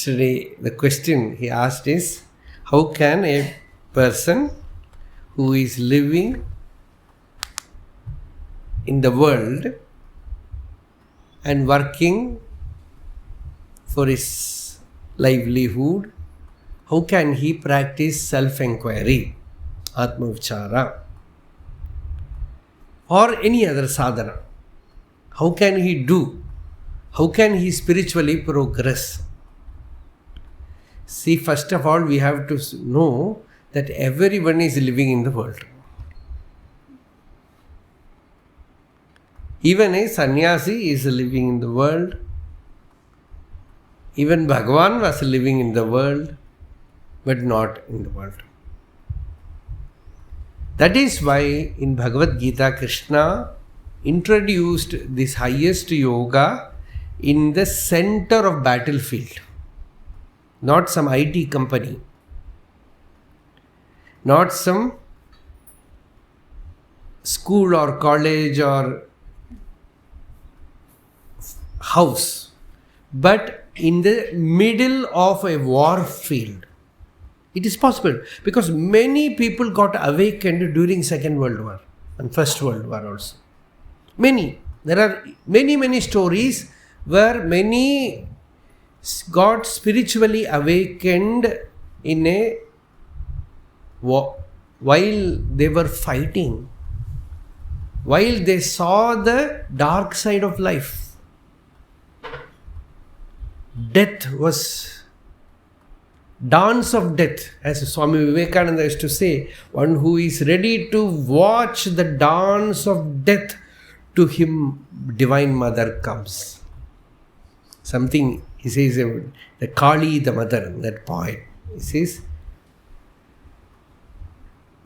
Today, the question he asked is, how can a person who is living in the world and working for his livelihood, how can he practice self-inquiry, atma-vichara, or any other sadhana? How can he do? How can he spiritually progress? See, first of all, we have to know that everyone is living in the world. Even a sannyasi is living in the world. Even Bhagavan was living in the world, but not in the world. That is why in Bhagavad Gita, Krishna introduced this highest yoga in the center of battlefield. Not some IT company, not some school or college or house, but in the middle of a war field. It is possible because many people got awakened during Second World War and First World War also. Many. There are many stories where many got spiritually awakened in a while they were fighting, while they saw the dark side of life. Death was dance of death, as Swami Vivekananda used to say. One who is ready to watch the dance of death, to him Divine Mother comes. Something he says, the Kali, the mother, that poet, he says,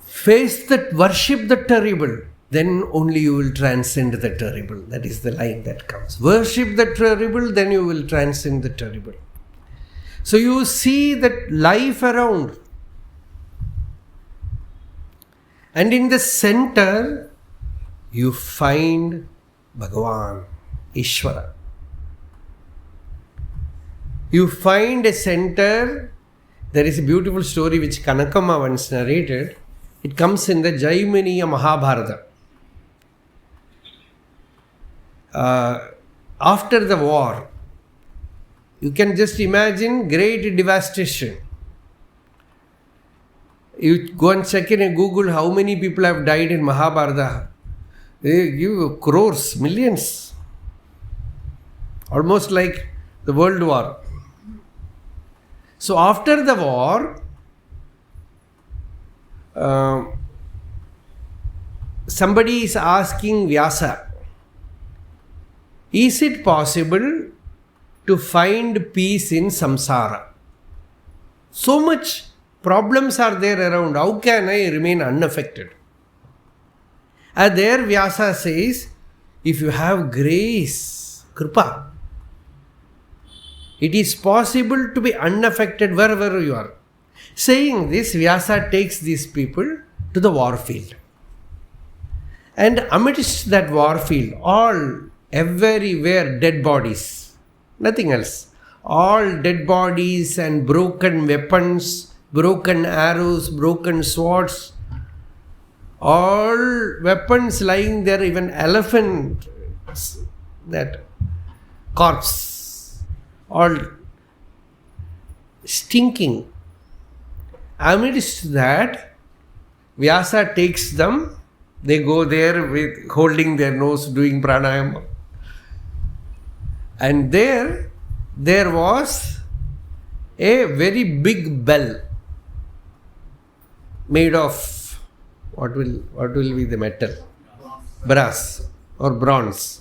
face that, worship the terrible, then only you will transcend the terrible. That is the line that comes. Worship the terrible, then you will transcend the terrible. So you see that life around, and in the center you find Bhagavan, Ishvara. You find a center. There is a beautiful story which Kanakama once narrated. It comes in the Jaiminiya Mahabharata. After the war, you can just imagine great devastation. You go and check in Google how many people have died in Mahabharata. They give crores, millions. Almost like the World War. So after the war, somebody is asking Vyasa, is it possible to find peace in samsara? So much problems are there around. How can I remain unaffected? And there Vyasa says, if you have grace, kripa, it is possible to be unaffected wherever you are. Saying this, Vyasa takes these people to the war field. And amidst that war field, everywhere dead bodies, nothing else. All dead bodies and broken weapons, broken arrows, broken swords, all weapons lying there, even elephant, that corpse, all stinking. Amidst that, Vyasa takes them, they go there with holding their nose, doing pranayama. And there was a very big bell made of, what will be the metal? Brass or bronze.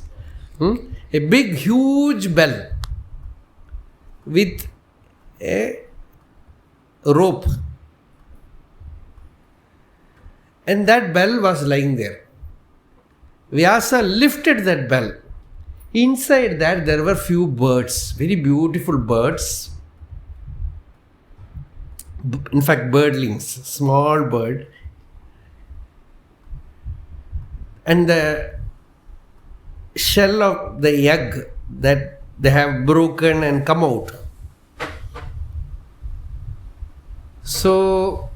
A big huge bell with a rope. And that bell was lying there. Vyasa lifted that bell. Inside that there were few birds, very beautiful birds. in fact birdlings, small bird, and the shell of the egg that they have broken and come out. So,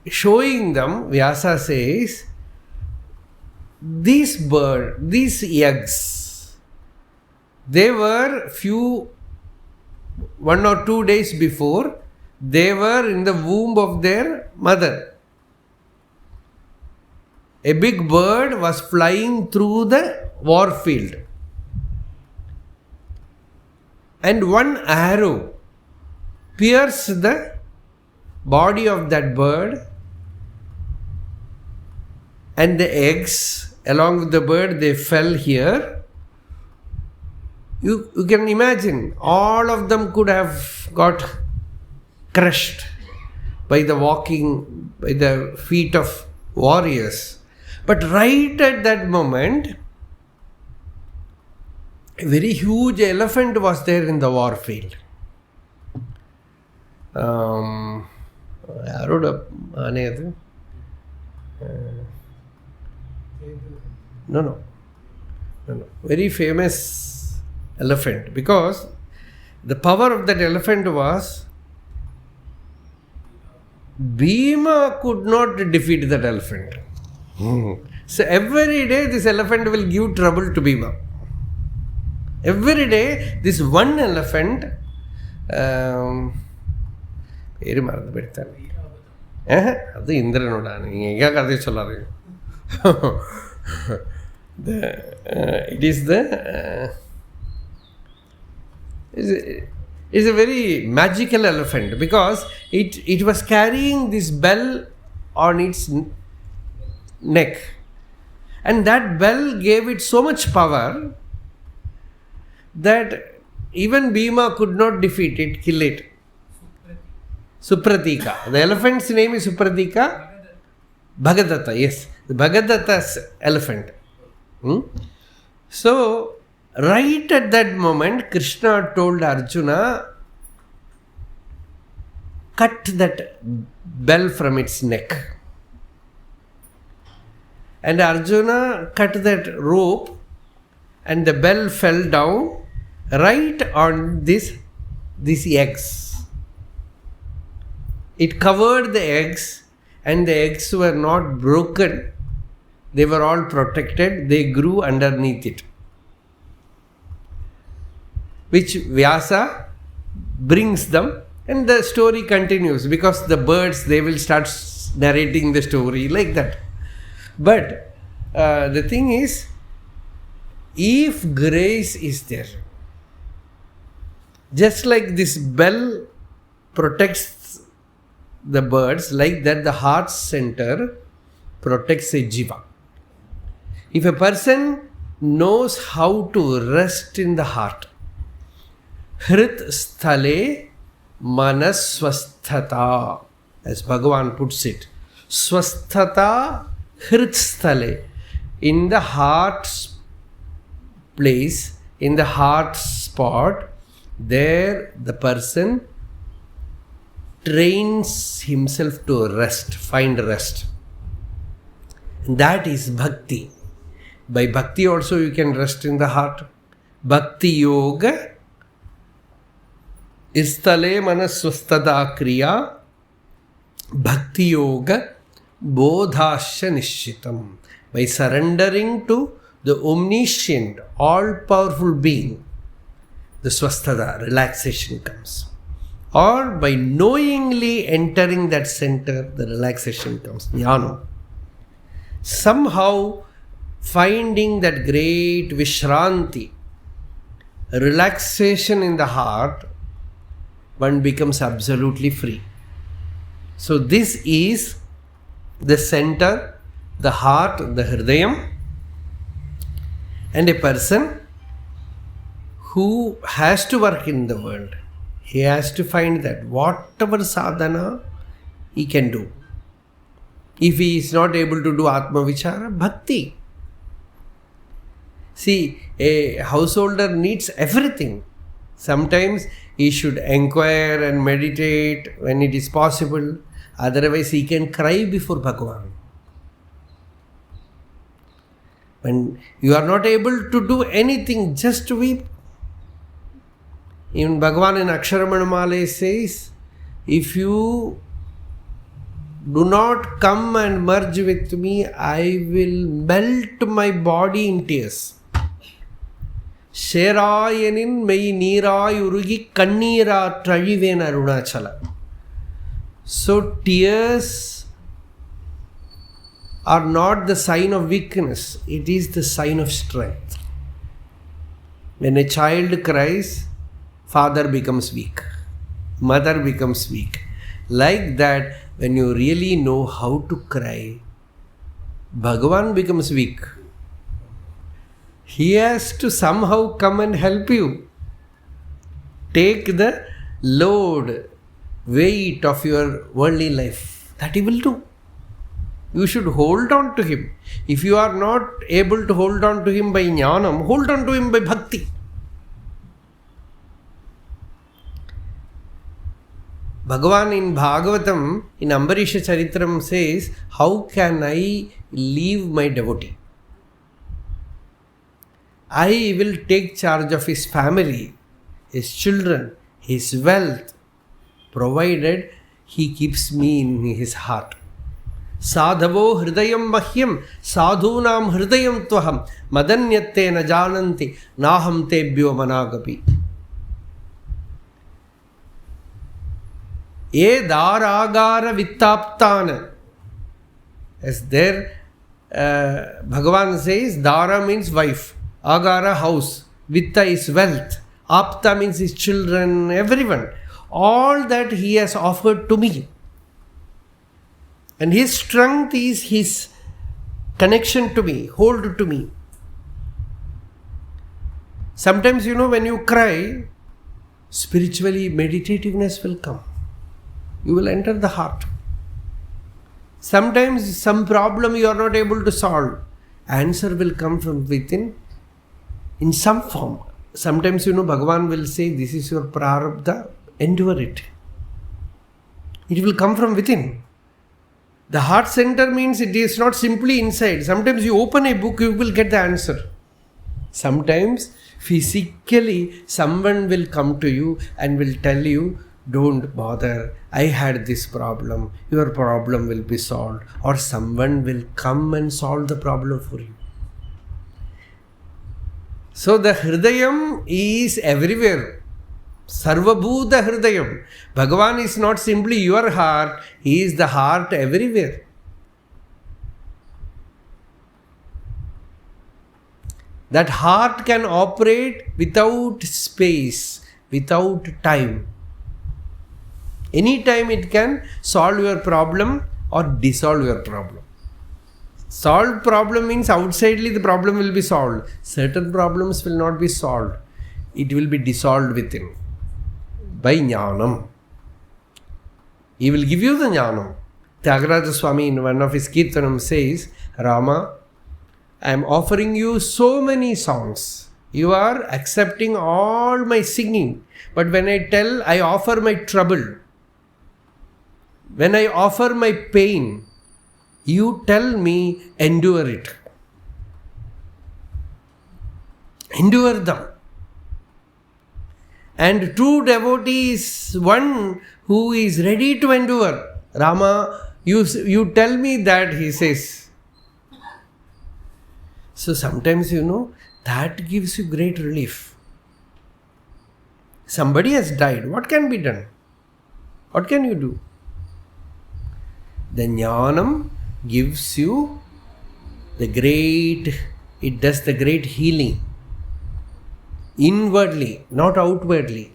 showing them, Vyasa says, these eggs, they were 1 or 2 days before, they were in the womb of their mother. A big bird was flying through the war field, and one arrow pierced the body of that bird, and the eggs along with the bird, they fell here. You can imagine, all of them could have got crushed by the feet of warriors. But right at that moment, a very huge elephant was there in the war field. No. Very famous elephant, because the power of that elephant was Bhima could not defeat that elephant. So every day this elephant will give trouble to Bhima. Every day this one elephant it's a very magical elephant, because it was carrying this bell on its neck, and that bell gave it so much power that even Bhima could not defeat it, kill it. Supratika. The elephant's name is Supratika. Bhagadatta, yes. The Bhagadatta's elephant. So, right at that moment, Krishna told Arjuna, cut that bell from its neck. And Arjuna cut that rope, and the bell fell down right on these eggs. It covered the eggs, and the eggs were not broken. They were all protected. They grew underneath it. Which Vyasa brings them, and the story continues, because the birds, they will start narrating the story like that. But the thing is, if grace is there, just like this bell protects the birds, like that the heart center protects a jiva. If a person knows how to rest in the heart, hrit sthale manas swasthata, as Bhagavan puts it, swasthata hrit sthale, in the heart's place, in the heart spot, there the person trains himself to rest, find rest. And that is bhakti. By bhakti also you can rest in the heart. Bhakti yoga istale manaswastada kriya bhakti yoga bodhasya nishitam. By surrendering to the omniscient, all-powerful being, the swastada, relaxation comes. Or by knowingly entering that center, the relaxation comes, jnana. Somehow finding that great vishranti, relaxation in the heart, one becomes absolutely free. So this is the center, the heart, the hridayam, and a person who has to work in the world. He has to find that whatever sadhana he can do. If he is not able to do Atma Vichara, Bhakti. See, a householder needs everything. Sometimes he should inquire and meditate when it is possible. Otherwise, he can cry before Bhagavan. When you are not able to do anything, just weep. Even Bhagavan in Aksharamanamala says, if you do not come and merge with me, I will melt my body in tears. Sherayanin mei neerai urugi kannira trajiven Arunachala. So tears are not the sign of weakness, it is the sign of strength. When a child cries, father becomes weak, mother becomes weak. Like that, when you really know how to cry, Bhagavan becomes weak. He has to somehow come and help you. Take the load, weight of your worldly life. That he will do. You should hold on to him. If you are not able to hold on to him by jnanam, hold on to him by bhakti. Bhagavan in Bhagavatam, in Ambarisha Charitram says, how can I leave my devotee? I will take charge of his family, his children, his wealth, provided he keeps me in his heart. Sadhavo hridayam mahyam sadhunam hridayam tvaham madanyatte na jananti naham tebhyo managapi. Ye daragara vittaptana. As there Bhagavan says, Dara means wife, Agara house, Vitta is wealth, Apta means his children, everyone. All that he has offered to me. And his strength is his connection to me, hold to me. Sometimes, when you cry, spiritually meditativeness will come. You will enter the heart. Sometimes some problem you are not able to solve. Answer will come from within in some form. Sometimes, Bhagavan will say, this is your prarabdha, endure it. It will come from within. The heart center means it is not simply inside. Sometimes you open a book, you will get the answer. Sometimes physically someone will come to you and will tell you, don't bother, I had this problem, your problem will be solved. Or someone will come and solve the problem for you. So the Hridayam is everywhere. Sarvabhuta Hridayam. Bhagavan is not simply your heart, he is the heart everywhere. That heart can operate without space, without time. Anytime it can solve your problem or dissolve your problem. Solved problem means outsidely the problem will be solved. Certain problems will not be solved. It will be dissolved within. By jnanam. He will give you the jnanam. Tyagaraja Swami in one of his kirtanam says, Rama, I am offering you so many songs. You are accepting all my singing. But when I offer my trouble, when I offer my pain, you tell me, endure it. Endure them. And true devotee is one who is ready to endure. Rama, you tell me that, he says. So sometimes, that gives you great relief. Somebody has died. What can be done? What can you do? The jnanam gives you it does the great healing. Inwardly, not outwardly.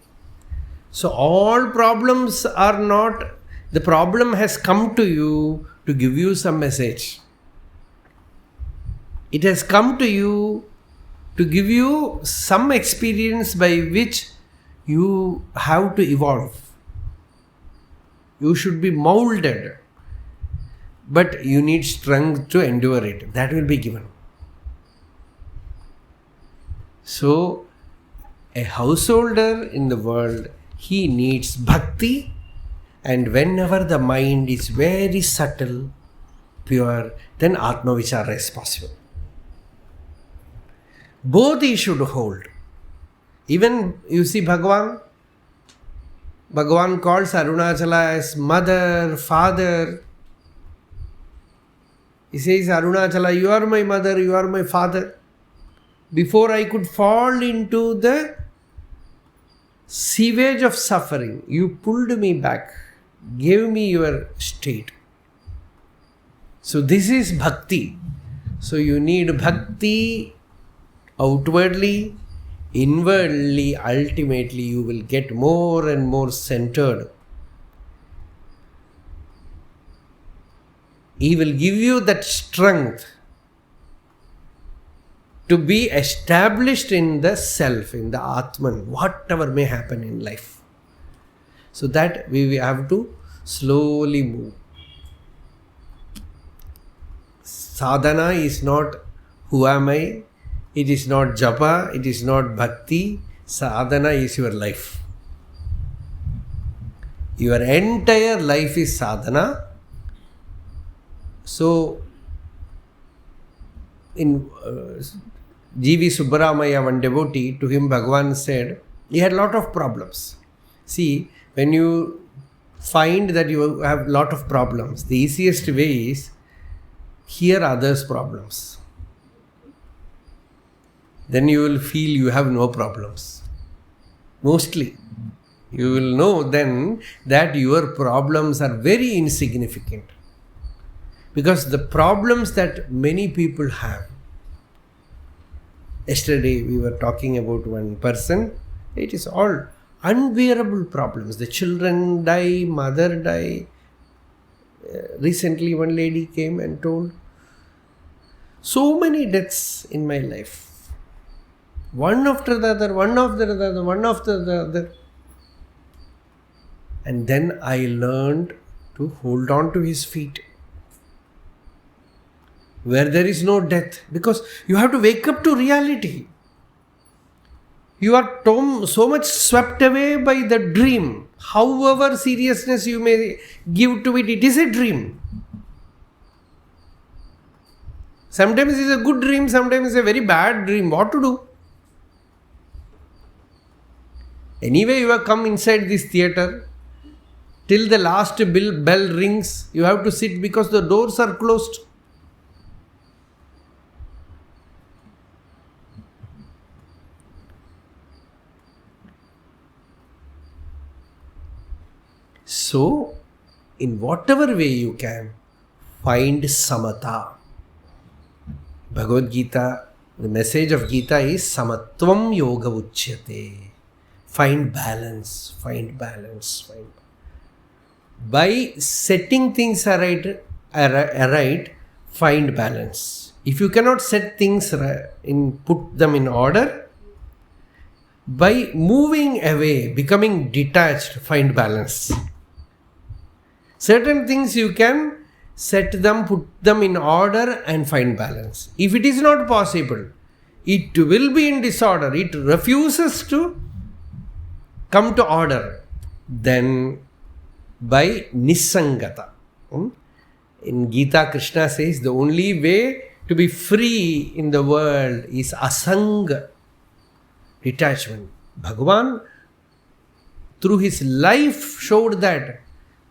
So all problems are not, the problem has come to you to give you some message. It has come to you to give you some experience by which you have to evolve. You should be molded. But you need strength to endure it. That will be given. So, a householder in the world, he needs bhakti, and whenever the mind is very subtle, pure, then Atma Vichara is possible. Both he should hold. Even you see Bhagavan calls Arunachala as mother, father. He says, Arunachala, you are my mother, you are my father. Before I could fall into the sewage of suffering, you pulled me back, gave me your state. So this is bhakti. So you need bhakti outwardly, inwardly, ultimately you will get more and more centered. He will give you that strength to be established in the self, in the Atman, whatever may happen in life. So that we have to slowly move. Sadhana is not who am I, it is not japa, it is not bhakti. Sadhana is your life. Your entire life is sadhana. So, in G.V. Subbaramaya, one devotee, to him Bhagavan said, he had a lot of problems. See, when you find that you have a lot of problems, the easiest way is hear others' problems. Then you will feel you have no problems. Mostly. You will know then that your problems are very insignificant. Because the problems that many people have. Yesterday we were talking about one person. It is all unbearable problems. The children die, mother die. Recently one lady came and told, so many deaths in my life. One after the other, one after the other, one after the other. And then I learned to hold on to his feet. Where there is no death. Because you have to wake up to reality. You are so much swept away by the dream. However seriousness you may give to it, it is a dream. Sometimes it is a good dream, sometimes it is a very bad dream. What to do? Anyway, you have come inside this theatre. Till the last bell rings, you have to sit because the doors are closed. So, in whatever way you can, find samatha. Bhagavad Gita, the message of Gita is samatvam yoga uchyate. Find balance, find balance, find balance. By setting things aright, find balance. If you cannot set things put them in order, by moving away, becoming detached, find balance. Certain things you can set them, put them in order and find balance. If it is not possible, it will be in disorder, it refuses to come to order, then by nisangata. In Gita, Krishna says the only way to be free in the world is asanga, detachment. Bhagavan, through his life, showed that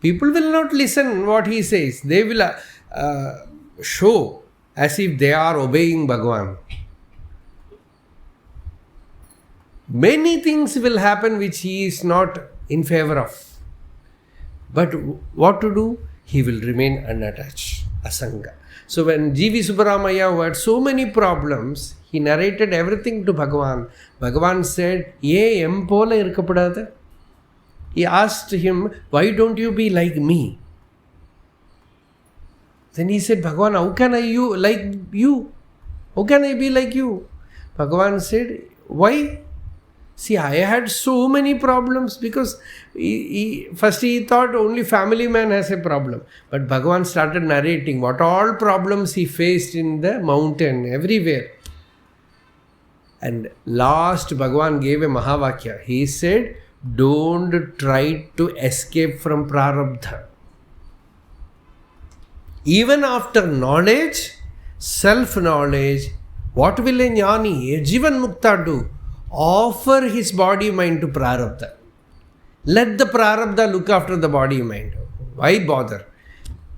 people will not listen what he says. They will show as if they are obeying Bhagavan. Many things will happen which he is not in favor of. But what to do? He will remain unattached. Asanga. So when G.V. Subbaramaya, who had so many problems, he narrated everything to Bhagavan. Bhagavan said, Ye empola irkapadada? He asked him, why don't you be like me? Then he said, Bhagavan, how can I like you? How can I be like you? Bhagavan said, why? See, I had so many problems because first he thought only family man has a problem. But Bhagavan started narrating what all problems he faced in the mountain, everywhere. And last, Bhagavan gave a Mahavakya. He said, don't try to escape from prarabdha. Even after knowledge, self-knowledge, what will a jnani, a jivan mukta do? Offer his body mind to prarabdha. Let the prarabdha look after the body mind. Why bother?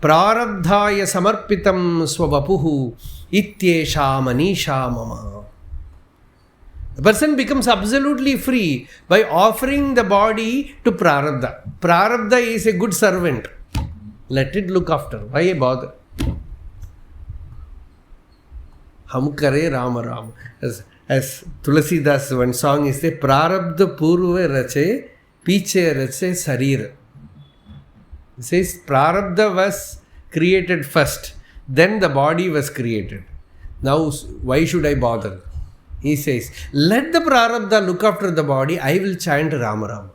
Prarabdhaya samarpitam swavapuhu ityesha manisha mama. The person becomes absolutely free by offering the body to prarabdha. Prarabdha is a good servant. Let it look after. Why bother? Hum kare Rama Rama. As Tulasidas, one song is the Prarabdha Purva Rache, Piche Rache Sarira. It says Prarabdha was created first, then the body was created. Now, why should I bother? He says, let the Prarabdha look after the body, I will chant Rama Rama.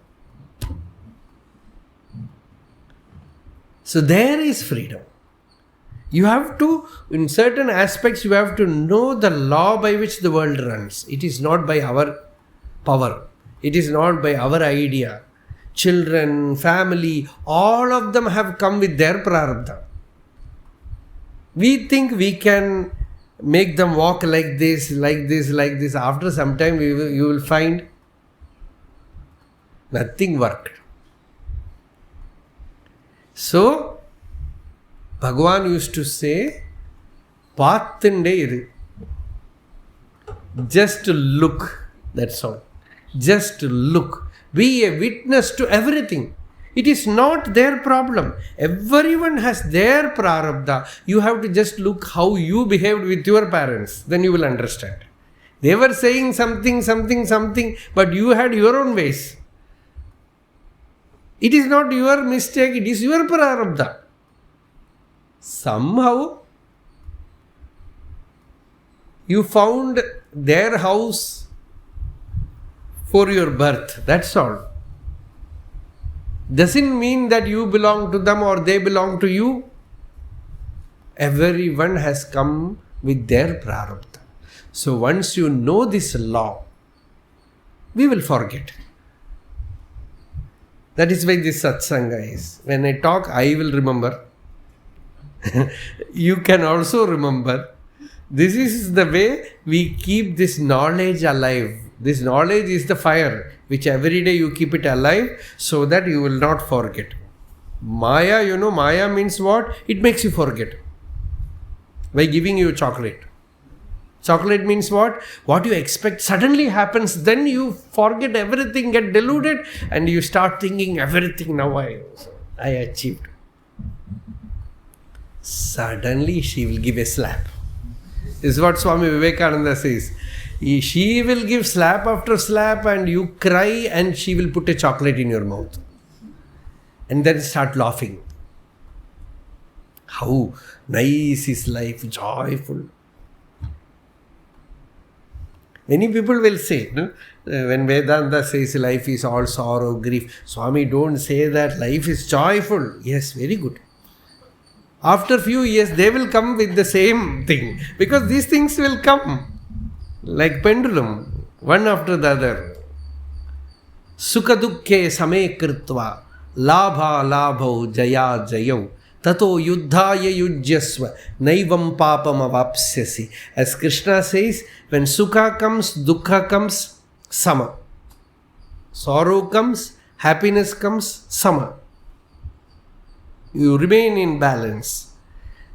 So there is freedom. You have to, in certain aspects, you have to know the law by which the world runs. It is not by our power. It is not by our idea. Children, family, all of them have come with their prarabdha. We think we can make them walk like this, like this, like this. After some time, you will find nothing worked. So, Bhagavan used to say, Pathinde just look, that's all. Just look. Be a witness to everything. It is not their problem. Everyone has their prarabdha. You have to just look how you behaved with your parents. Then you will understand. They were saying something, but you had your own ways. It is not your mistake, it is your prarabdha. Somehow, you found their house for your birth. That's all. Doesn't mean that you belong to them or they belong to you. Everyone has come with their prarabdha. So once you know this law, we will forget. That is why this satsanga is. When I talk, I will remember. You can also remember. This is the way we keep this knowledge alive. This knowledge is the fire which every day you keep it alive so that you will not forget. Maya, Maya means what? It makes you forget. By giving you chocolate. Chocolate means what? What you expect suddenly happens, then you forget everything, get deluded, and you start thinking everything now I achieved. Suddenly she will give a slap. This is what Swami Vivekananda says. She will give slap after slap and you cry and she will put a chocolate in your mouth. And then start laughing. How nice is life, joyful. Many people will say, when Vedanta says life is all sorrow, grief, Swami, don't say that, life is joyful. Yes, very good. After few years, they will come with the same thing. Because these things will come like pendulum, one after the other. Sukha dukkhe same kritva, labha labho jaya jayau, tato yuddhaya yujyasva, naivam papam avapsyasi. As Krishna says, when sukha comes, dukkha comes, sama. Sorrow comes, happiness comes, sama. You remain in balance.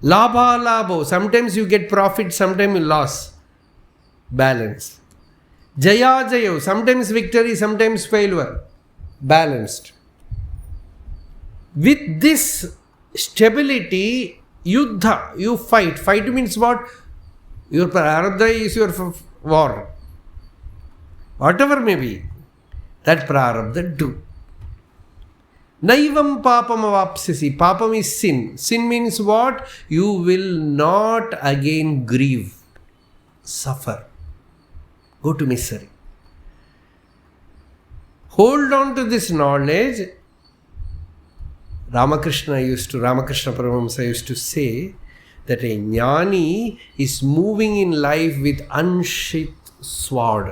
Labha labho, sometimes you get profit, sometimes you loss. Balance. Jaya jayo, sometimes victory, sometimes failure. Balanced. With this stability, yuddha, you fight. Fight means what? Your prarabdha is your war. Whatever may be, that prarabdha do. Naivam papam avapsyasi. Papam is sin. Sin means what? You will not again grieve, suffer, go to misery. Hold on to this knowledge. Ramakrishna Paramahamsa used to say that a jnani is moving in life with unsheathed sword.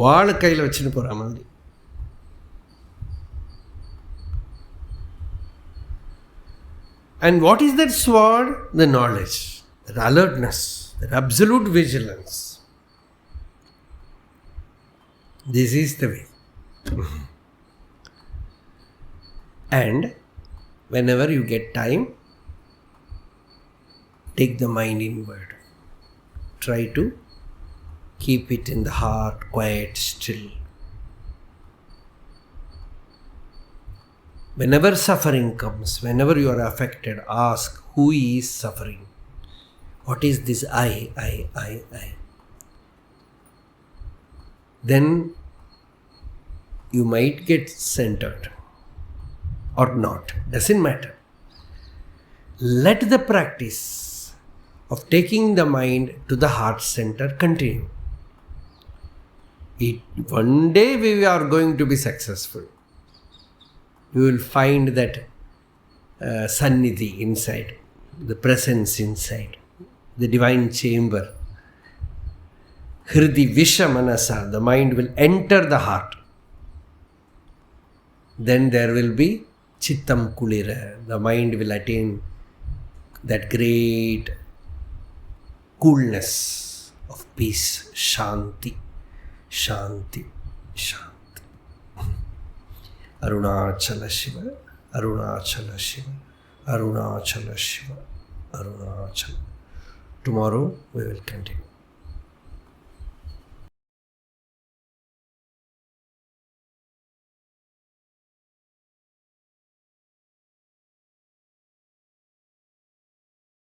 வாழை கையில் வச்சுட்டு போகிற மாதிரி. And what is that sword? The knowledge, that alertness, that absolute vigilance. This is the way. And whenever you get time, take the mind inward. Try to keep it in the heart, quiet, still. Whenever suffering comes, whenever you are affected, ask, who is suffering? What is this I? Then you might get centered or not. Doesn't matter. Let the practice of taking the mind to the heart center continue. One day we are going to be successful. You will find that sannidhi inside, the presence inside, the divine chamber. Hridi visha manasa, the mind will enter the heart. Then there will be chittam kulira, the mind will attain that great coolness of peace, shanti, shanti, shanti. Arunachala Shiva, Arunachala Shiva, Arunachala Shiva, Arunachala. Tomorrow we will continue.